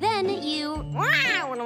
Then you bleep bloop bleep bloop and that down. Then you bleep bloop bleep bloop and that down. Then you bleep bloop bleep bloop and that down. Then you bleep bloop bleep bloop and that down. Then you bleep bloop bleep bloop and that down. Then you bleep bloop bleep bloop and that down. Then you bleep bloop bleep bloop and that down. Then you bleep bloop bleep bloop and that down. Then you bleep bloop bleep bloop and that down. Then you bleep bloop bleep bloop and that down. Then you bleep bloop bleep bloop and that down. Then you bleep bloop bleep bloop and that down. Then you bleep bloop bleep bloop and that down. Then you bleep bloop bleep bloop and that down. Then you bleep bloop bleep bloop and that down. Then you bleep bloop bleep bloop and that down. Then you bleep bloop bleep bloop and that down. Then you bleep bloop bleep bloop and that down. Then you bleep bloop bleep bloop and that down. Then you bleep bloop bleep bloop and that down. Then you bleep bloop bleep bloop and that down. Then you bleep bloop bleep bloop and that down. Then you bleep bloop bleep bloop and that down. Then you bleep bloop bleep bloop and that down. Then you bleep bloop bleep bloop and that down. Then you bleep bloop bleep bloop and that down.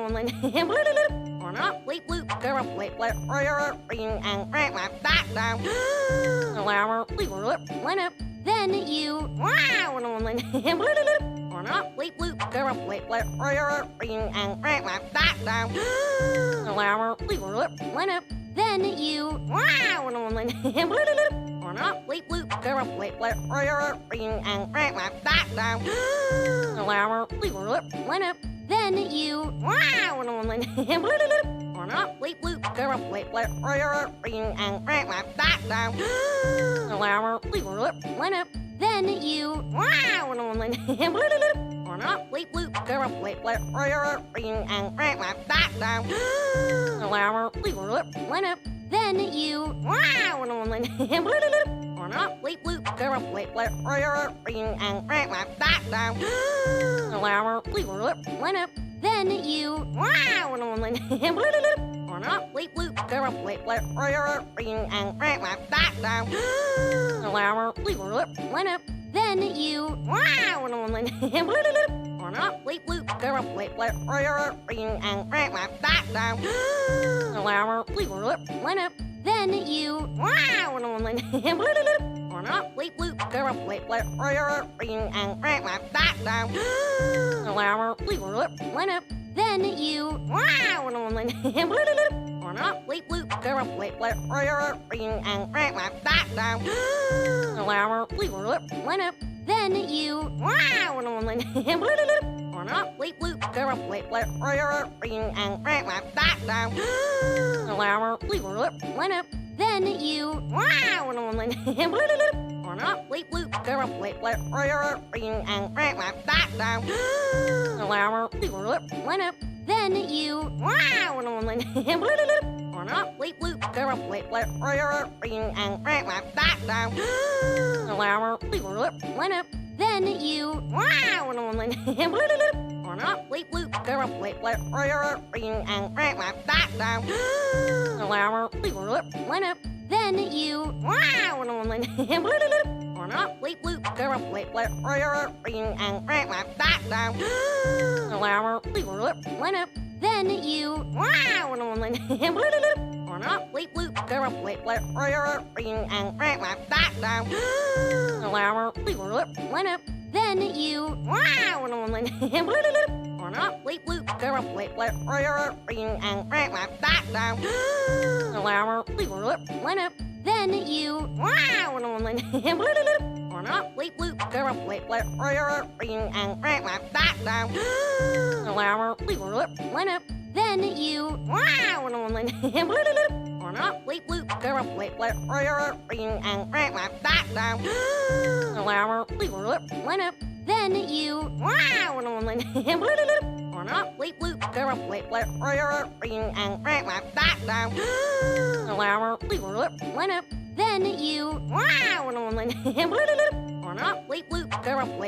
Then you bleep bloop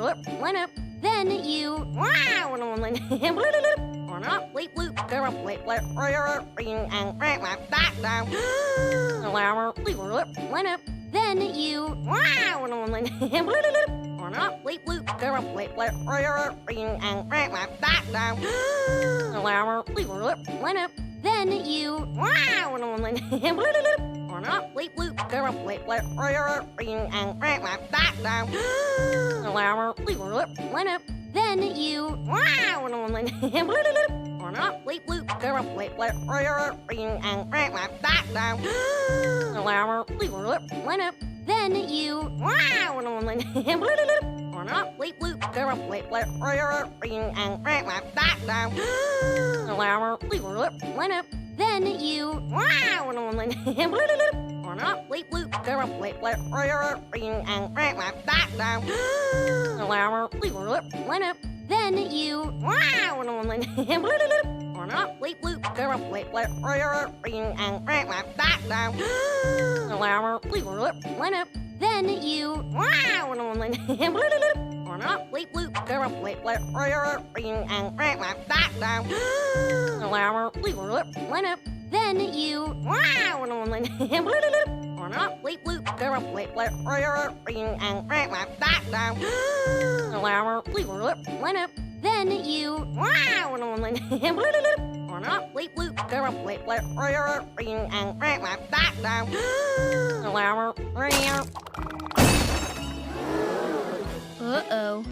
bleep bloop and that down. Then you bleep bloop bleep bloop and that down. Then you bleep bloop bleep bloop and that down. Then you bleep bloop Then you... Uh-oh.